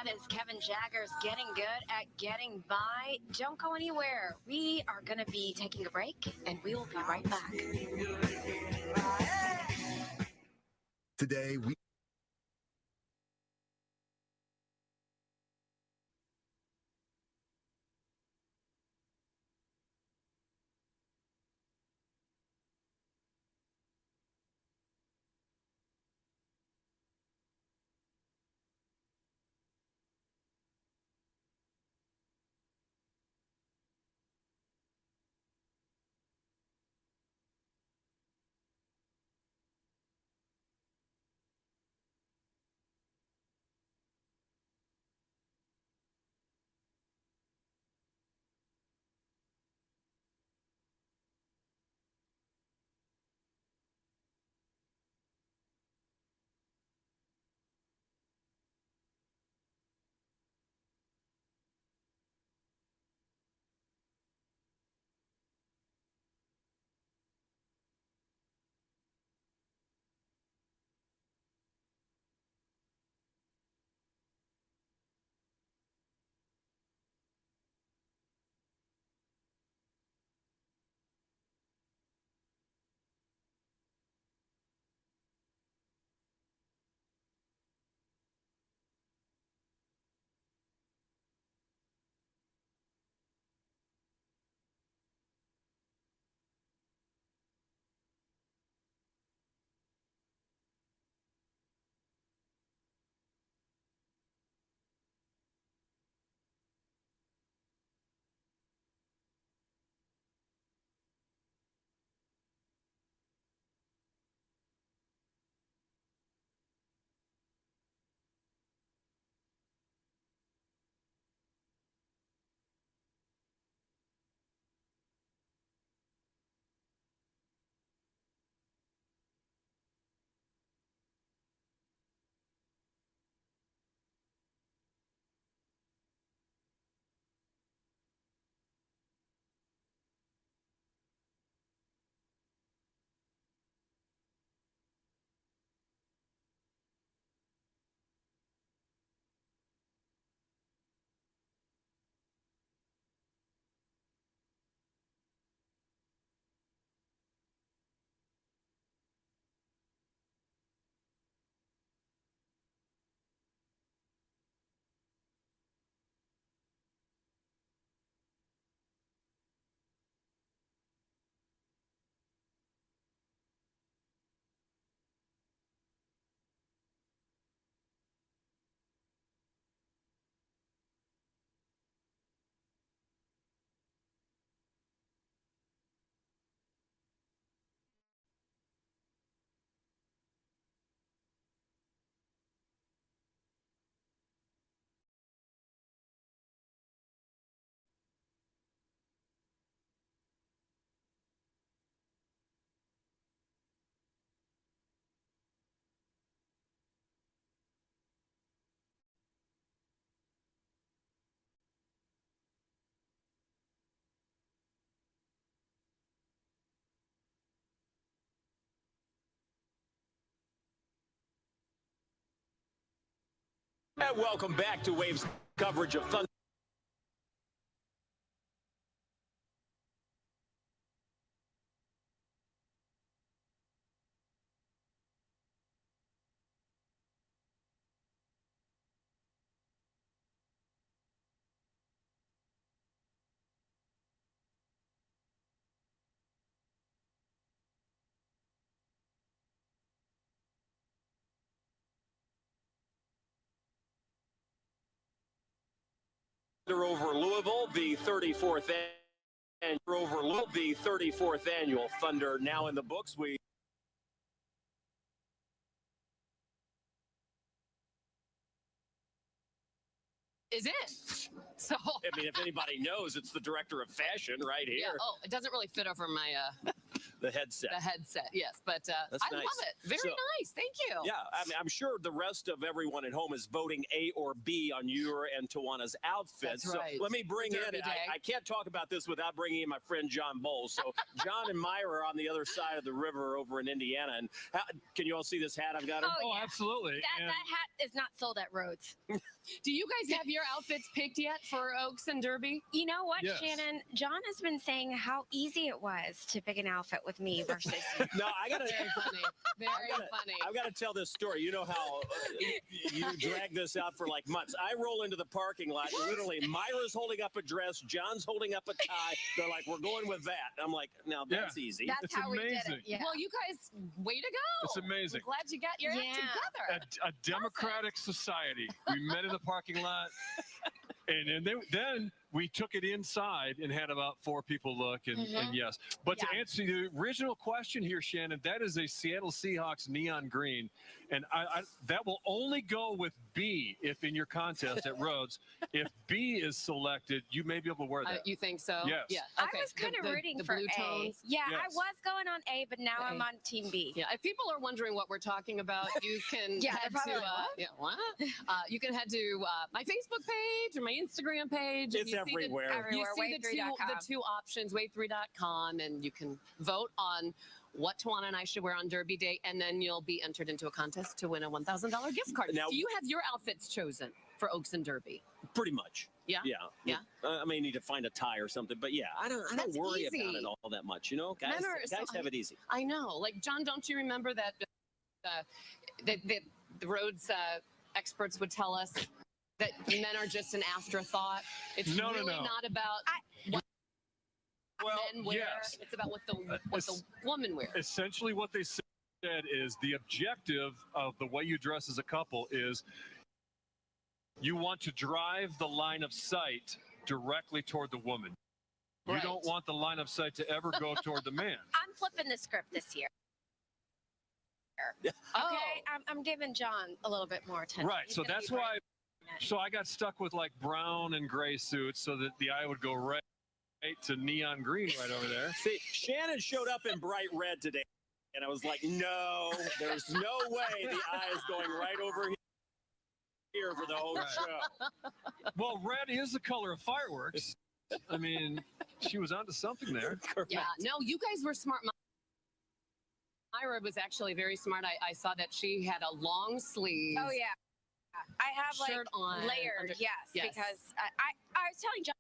That is Kevin Jaggers getting good at getting by. Don't go anywhere. We are going to be taking a break, and we will be right back. Today, we And welcome back to Waves coverage of Thunder. Over Louisville, the 34th and over Louisville, the 34th annual Thunder now in the books. We is it? So I mean, if anybody knows, it's the director of fashion right here. yeah. Oh, it doesn't really fit over my The headset. The headset, yes. But That's I nice. love it. Very nice. Thank you. Yeah, I mean, I'm sure the rest of everyone at home is voting A or B on your and Tawana's outfits. That's right. So let me bring in, Derby day. I can't talk about this without bringing in my friend John Bowles. So John and Myra are on the other side of the river over in Indiana. And can you all see this hat I've got on? Oh, yeah. Absolutely. That hat is not sold at Rhodes. Do you guys have your outfits picked yet for Oaks and Derby? You know what, Yes. Shannon? John has been saying how easy it was to pick an outfit with me versus you. No, I got to. Very funny. Very funny. I've got to tell this story. You know how you drag this out for like months. I roll into the parking lot, and literally Myra's holding up a dress, John's holding up a tie. They're like, "We're going with that." I'm like, "Now that's easy." That's It's how we did amazing. it. Yeah. Well, you guys, way to go. It's amazing. I'm glad you got your act together. A democratic society. We met in the parking lot, and then we took it inside and had about 4 people look, and yes. But to answer the original question here, Shannon, that is a Seattle Seahawks neon green, and I that will only go with B if in your contest at Rhodes. If B is selected, you may be able to wear that. You think so? Yes. Yeah. I Okay. was kind of rooting the for blue A. tones. Yeah, I Yes. was going on A, but now I'm A. on Team B. Yeah, if people are wondering what we're talking about, you can Yeah, head they're probably to like, what? you can head to my Facebook page or my Instagram page. It's and you everywhere. You see Wave3.com. the two options, wave3.com, and you can vote on what Tawana and I should wear on Derby Day, and then you'll be entered into a contest to win a $1,000 gift card. Now- Do you have your outfits chosen for Oaks and Derby? Pretty much. Yeah? Yeah. Yeah. I may need to find a tie or something, but yeah, I don't That's worry easy. about it all that much. You know, guys Men are so- have it easy. I know. Like, John, don't you remember that the Rhodes experts would tell us that men are just an afterthought? It's No. really not about what men wear. yes. It's about what the woman wears. Essentially, what they said is the objective of the way you dress as a couple is you want to drive the line of sight directly toward the woman. You Right. don't want the line of sight to ever go toward the man. I'm flipping the script this year. Oh. Okay, I'm giving John a little bit more attention. Right. He's So gonna that's be why. right. So I got stuck with like brown and gray suits so that the eye would go right to neon green right over there. See, Shannon showed up in bright red today, and I was like, no, there's no way the eye is going right over here for the whole Right. show. Well, red is the color of fireworks. I mean, she was onto something there. Yeah. No, you guys were smart. Myra was actually very smart. I saw that she had a long sleeve. Oh yeah, I have like Shirt on layered. under- Yes, Yes. because I was telling John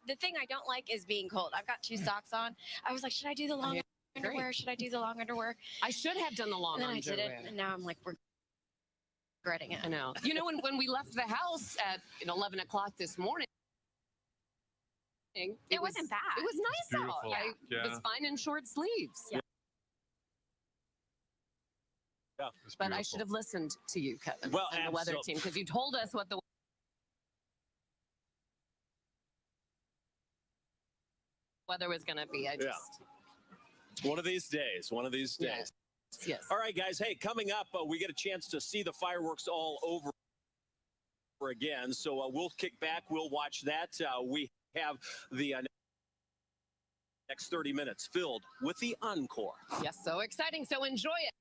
the thing I don't like is being cold. I've got 2 socks on. I was like, should I do the long underwear? Should I do the long underwear? I should have done the long And then I underwear. did it, and now I'm like regretting it. I know. You know, when we left the house at 11 o'clock this morning, It wasn't bad. It was nice out. beautiful. I Yeah. was fine in short sleeves. Yeah. It's But I beautiful. should have listened to you, Kevin, Well, and the weather team, because you told us what the weather was going to be. I just, One of these days. One of these days. yes. All right, guys. Hey, coming up, we get a chance to see the fireworks all over again. So we'll kick back. We'll watch that. We have the next 30 minutes filled with the encore. Yes, so exciting. So enjoy it.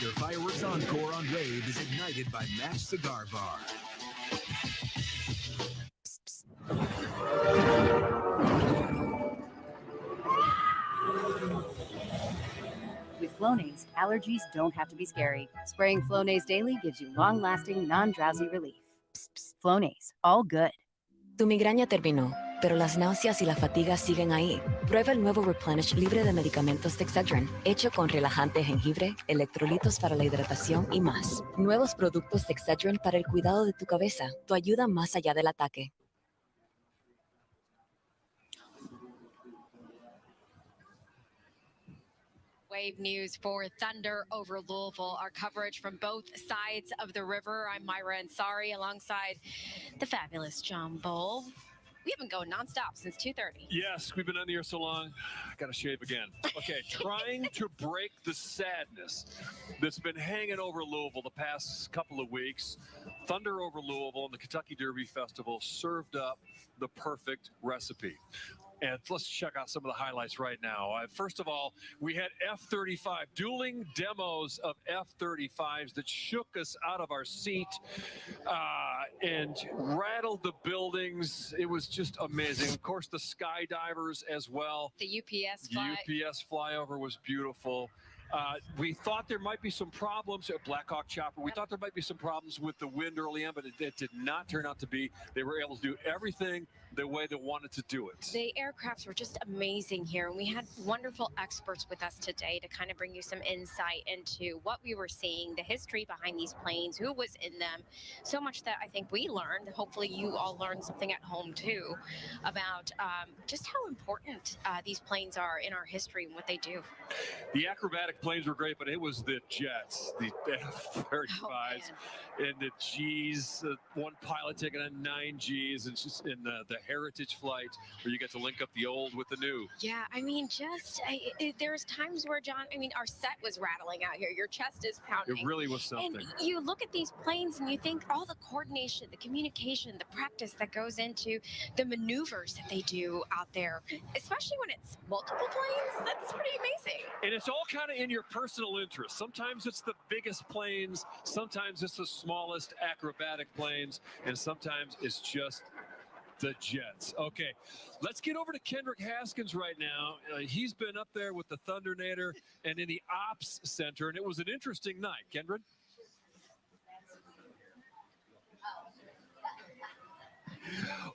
Your fireworks encore on Rave is ignited by Match Cigar Bar. With Flonase, allergies don't have to be scary. Spraying Flonase daily gives you long-lasting, non-drowsy relief. Flonase, all good. Tu migraña terminó, pero las náuseas y la fatiga siguen ahí. Prueba el nuevo Replenish libre de medicamentos de Excedrin, hecho con relajante jengibre, electrolitos para la hidratación y más. Nuevos productos de Excedrin para el cuidado de tu cabeza, tu ayuda más allá del ataque. Wave news for Thunder over Louisville. Our coverage from both sides of the river. I'm Myra Ansari alongside the fabulous John Bull. We have been going nonstop since 2:30. Yes, we've been on the air so long. I got to shave again. Okay, trying to break the sadness that's been hanging over Louisville the past couple of weeks. Thunder over Louisville and the Kentucky Derby Festival served up the perfect recipe. And let's check out some of the highlights right now. First of all, we had F-35, dueling demos of F-35s that shook us out of our seat and rattled the buildings. It was just amazing. Of course, the skydivers as well. The UPS flyover was beautiful. We thought there might be some problems at Black Hawk Chopper. We thought there might be some problems with the wind early on, but it did not turn out to be. They were able to do everything the way they wanted to do it. The aircrafts were just amazing here, and we had wonderful experts with us today to kind of bring you some insight into what we were seeing, the history behind these planes, who was in them. So much that I think we learned. Hopefully you all learned something at home too about just how important these planes are in our history and what they do. The acrobatic planes were great, but it was the jets, the F-35s, and the Gs. One pilot taking on 9 Gs, and just in the heritage flight where you get to link up the old with the new. Yeah, I mean, there's times where, John, I mean, our set was rattling out here. Your chest is pounding. It really was something. And you look at these planes and you think all the coordination, the communication, the practice that goes into the maneuvers that they do out there, especially when it's multiple planes. That's pretty amazing. And it's all kind of in your personal interest. Sometimes it's the biggest planes, sometimes it's the smallest acrobatic planes, and sometimes it's just the jets. Okay, let's get over to Kendrick Haskins right now. He's been up there with the Thundernator and in the Ops Center, and it was an interesting night. Kendrick?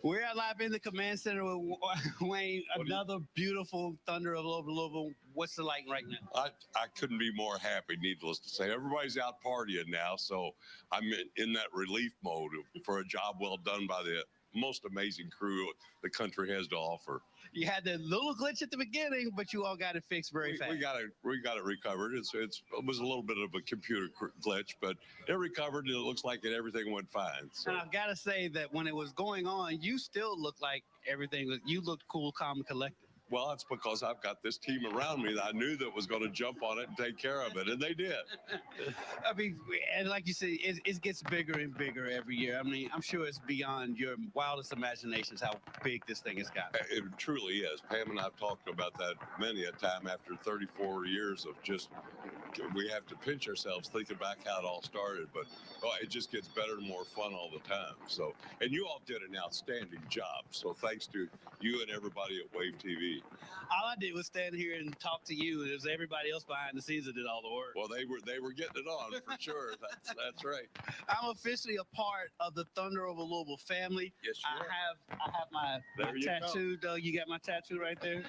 We're live in the command center with Wayne. Another beautiful Thunder of Louisville. What's the like right now? I couldn't be more happy, needless to say. Everybody's out partying now, so I'm in that relief mode for a job well done by the most amazing crew the country has to offer. You had that little glitch at the beginning, but you all got it fixed very fast. We got it recovered. It was a little bit of a computer glitch, but it recovered, and it looks like everything went fine. So. And I've got to say that when it was going on, you still looked like you looked cool, calm, and collected. Well, that's because I've got this team around me that I knew that was going to jump on it and take care of it, and they did. I mean, and like you said, it gets bigger and bigger every year. I mean, I'm sure it's beyond your wildest imaginations how big this thing has got. It truly is. Pam and I have talked about that many a time after 34 years of just, we have to pinch ourselves thinking back how it all started, but it just gets better and more fun all the time. So, and you all did an outstanding job. So thanks to you and everybody at Wave TV. All I did was stand here and talk to you. It was everybody else behind the scenes that did all the work. Well, they were getting it on for sure. That's right. I'm officially a part of the Thunder over Louisville family. Yes, you are. I have my tattoo. Doug, you got my tattoo right there.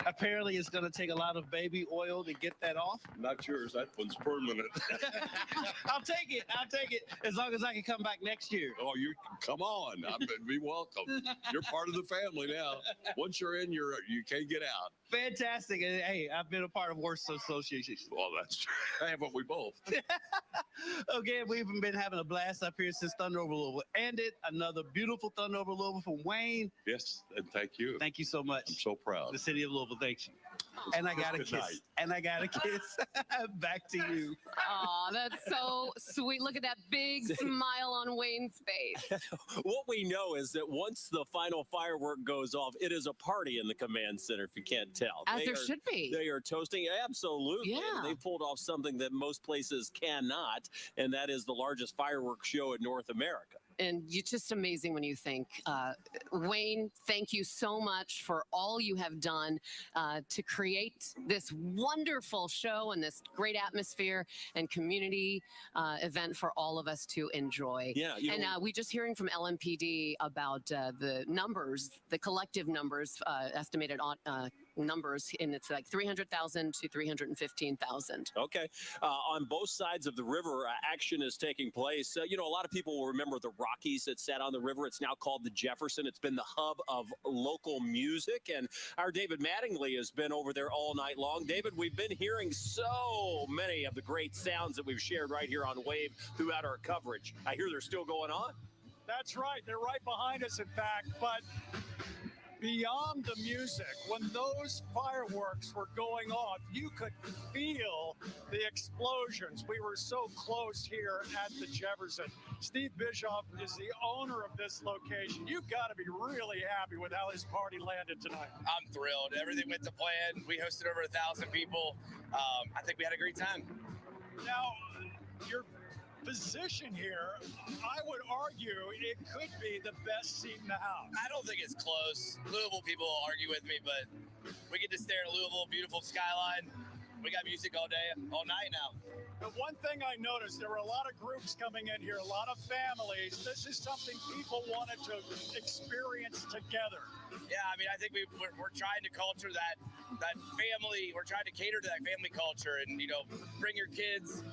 Apparently, it's going to take a lot of baby oil to get that off. Not yours. That one's permanent. I'll take it. As long as I can come back next year. Oh, you come on. Be welcome. You're part of the family now. Once you're in, you can't get out. Fantastic. And hey, I've been a part of worse associations. Well, that's true. Haven't we both? Okay, we've been having a blast up here since Thunder over Louisville ended. Another beautiful Thunder over Louisville from Wayne. Yes, and thank you. Thank you so much. I'm so proud. The city of Louisville, thanks you. And I got a kiss. Night. And I got a kiss. Back to you. Oh, that's so sweet. Look at that big smile on Wayne's face. What we know is that once the final firework goes off, it is a party in the the command center, if you can't tell. As there should be. They are toasting. Absolutely. Yeah. And they pulled off something that most places cannot, and that is the largest fireworks show in North America. And it's just amazing when you think. Wayne, thank you so much for all you have done to create this wonderful show and this great atmosphere and community event for all of us to enjoy. Yeah. And we just hearing from LMPD about the numbers, the collective numbers, estimated numbers, and it's like 300,000 to 315,000. Okay. On both sides of the river, action is taking place. A lot of people will remember the Rockies that sat on the river. It's now called the Jefferson. It's been the hub of local music, and our David Mattingly has been over there all night long. David, we've been hearing so many of the great sounds that we've shared right here on Wave throughout our coverage. I hear they're still going on. That's right. They're right behind us, in fact, but beyond the music, when those fireworks were going off, you could feel the explosions. We were so close here at the Jefferson. Steve Bischoff is the owner of this location. You've got to be really happy with how this party landed tonight. I'm thrilled. Everything went to plan. We hosted over 1,000 people. I think we had a great time. Now, your position here, I would argue it could be the best seat in the house. I don't think it's close. Louisville people will argue with me, but we get to stare at Louisville, beautiful skyline. We got music all day, all night now. The one thing I noticed, there were a lot of groups coming in here, a lot of families. This is something people wanted to experience together. Yeah, I mean, I think we're trying to culture that family. We're trying to cater to that family culture and, bring your kids,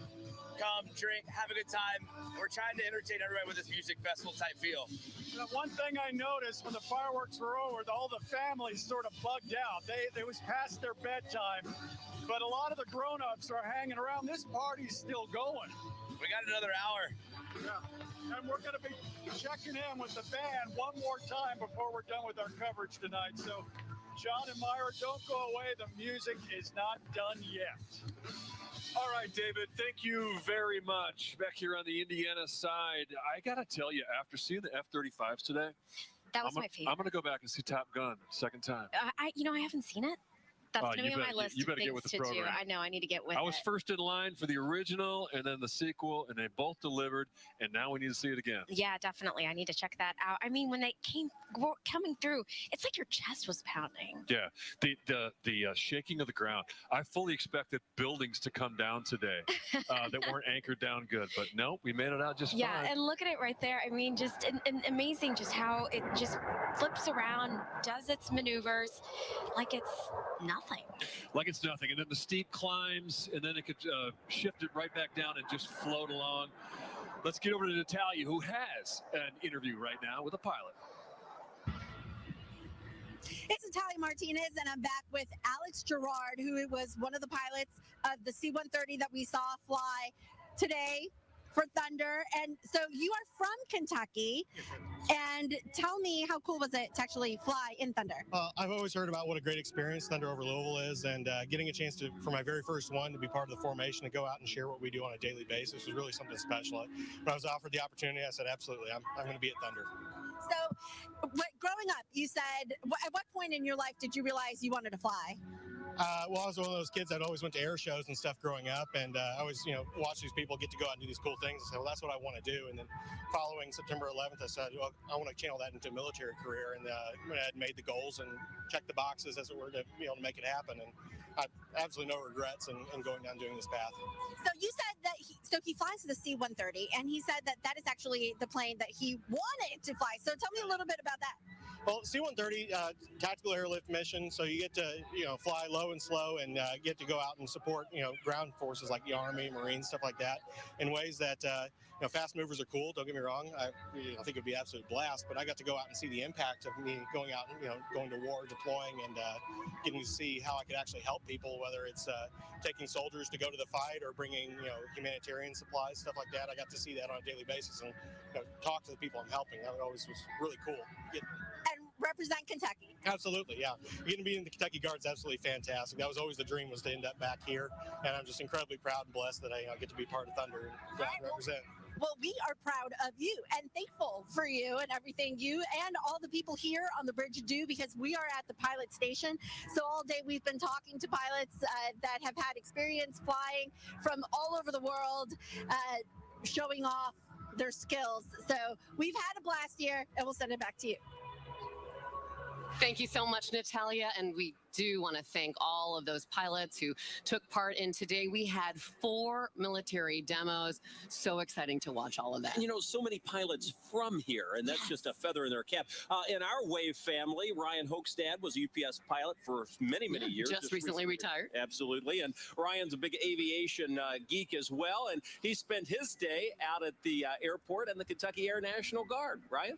come, drink, have a good time. We're trying to entertain everybody with this music festival type feel. The one thing I noticed when the fireworks were over, all the families sort of bugged out. They was past their bedtime, but a lot of the grown-ups are hanging around. This party's still going. We got another hour. Yeah. And we're going to be checking in with the band one more time before we're done with our coverage tonight. So, John and Myra, don't go away. The music is not done yet. All right, David, thank you very much. Back here on the Indiana side, I got to tell you, after seeing the F-35s today, That was my favorite. I'm going to go back and see Top Gun second time. I haven't seen it. That's going to be on my list You of better get things with the to program. do. I know, I need to get with it. I was first in line for the original and then the sequel, and they both delivered, and now we need to see it again. Yeah, definitely. I need to check that out. I mean, when they coming through, it's like your chest was pounding. Yeah, the shaking of the ground. I fully expected buildings to come down today that weren't anchored down good, but no, we made it out just fine. Yeah, and look at it right there. I mean, just amazing just how it just flips around, does its maneuvers like it's nothing. Like it's nothing. And then the steep climbs, and then it could shift it right back down and just float along. Let's get over to Natalia, who has an interview right now with a pilot. It's Natalia Martinez, and I'm back with Alex Gerard, who was one of the pilots of the C-130 that we saw fly today for Thunder. And so you are from Kentucky, and tell me, how cool was it to actually fly in Thunder? I've always heard about what a great experience Thunder over Louisville is, and getting a chance to, for my very first one, to be part of the formation and go out and share what we do on a daily basis was really something special. When I was offered the opportunity, I said, absolutely, I'm going to be at Thunder. So growing up, you said, at what point in your life did you realize you wanted to fly? Well, I was one of those kids that always went to air shows and stuff growing up, and I always, watch these people get to go out and do these cool things. I said, well, that's what I want to do. And then following September 11th, I said, well, I want to channel that into a military career. And I had made the goals and checked the boxes, as it were, to be able to make it happen. And I have absolutely no regrets in going down doing this path. So you said that he flies the C-130, and he said that is actually the plane that he wanted to fly. So tell me a little bit about that. Well, C-130, tactical airlift mission, so you get to, fly low and slow and get to go out and support, ground forces like the Army, Marines, stuff like that, in ways that, fast movers are cool, don't get me wrong. I think it would be an absolute blast, but I got to go out and see the impact of me going out and, going to war, deploying, and getting to see how I could actually help people, whether it's taking soldiers to go to the fight or bringing, humanitarian supplies, stuff like that. I got to see that on a daily basis and talk to the people I'm helping. That always was really cool. And represent Kentucky. Absolutely, yeah. Getting to be in the Kentucky Guard is absolutely fantastic. That was always the dream, was to end up back here, and I'm just incredibly proud and blessed that I get to be part of Thunder and go out and represent. Well, we are proud of you and thankful for you and everything you and all the people here on the bridge do, because we are at the pilot station. So all day we've been talking to pilots that have had experience flying from all over the world, showing off their skills. So we've had a blast here, and we'll send it back to you. Thank you so much, Natalia. And we do want to thank all of those pilots who took part in today. We had 4 military demos. So exciting to watch all of that. You know, so many pilots from here, and that's just a feather in their cap. In our Wave family, Ryan Hoekstad was a UPS pilot for many, many years. Just recently retired. Absolutely. And Ryan's a big aviation geek as well, and he spent his day out at the airport and the Kentucky Air National Guard. Ryan?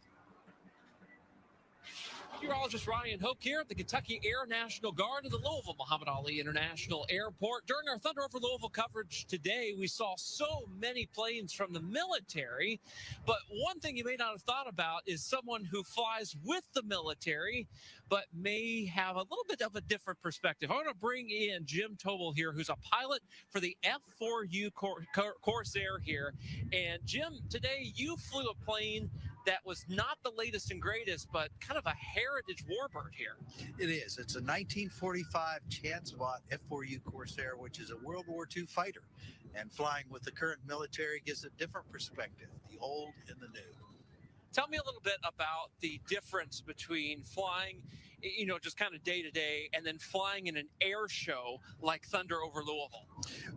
Meteorologist Ryan Hoke here at the Kentucky Air National Guard of the Louisville Muhammad Ali International Airport. During our Thunder Over Louisville coverage today, we saw so many planes from the military. But one thing you may not have thought about is someone who flies with the military, but may have a little bit of a different perspective. I want to bring in Jim Tobel here, who's a pilot for the F4U Corsair here. And Jim, today you flew a plane that was not the latest and greatest, but kind of a heritage warbird here. It is. It's a 1945 Chance Watt F4U Corsair, which is a World War II fighter. And flying with the current military gives a different perspective, the old and the new. Tell me a little bit about the difference between flying, you know, just kind of day to day, and then flying in an air show like Thunder Over Louisville.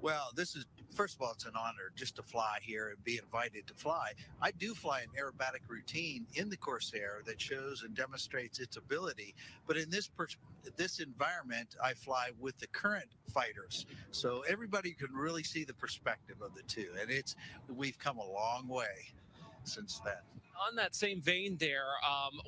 Well, this is, first of all, it's an honor just to fly here and be invited to fly. I do fly an aerobatic routine in the Corsair that shows and demonstrates its ability. But in this environment, I fly with the current fighters. So everybody can really see the perspective of the two. And we've come a long way since then. On that same vein there,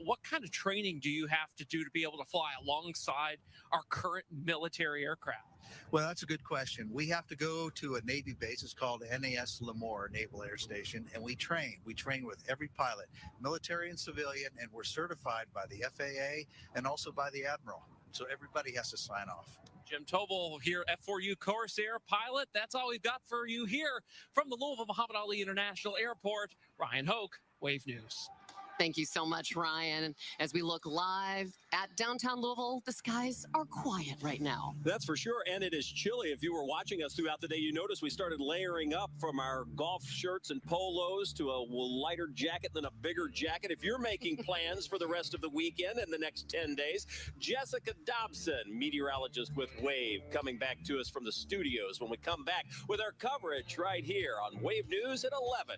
what kind of training do you have to do to be able to fly alongside our current military aircraft? Well, that's a good question. We have to go to a Navy base. It's called NAS Lemoore Naval Air Station, and we train. We train with every pilot, military and civilian, and we're certified by the FAA and also by the Admiral. So everybody has to sign off. Jim Tobel here, F4U Corsair pilot. That's all we've got for you here from the Louisville Muhammad Ali International Airport. Ryan Hoke, Wave News. Thank you so much, Ryan. As we look live at downtown Louisville, the skies are quiet right now. That's for sure, and it is chilly. If you were watching us throughout the day, you noticed we started layering up from our golf shirts and polos to a lighter jacket, then a bigger jacket. If you're making plans for the rest of the weekend and the next 10 days, Jessica Dobson, meteorologist with Wave, coming back to us from the studios when we come back with our coverage right here on Wave News at 11.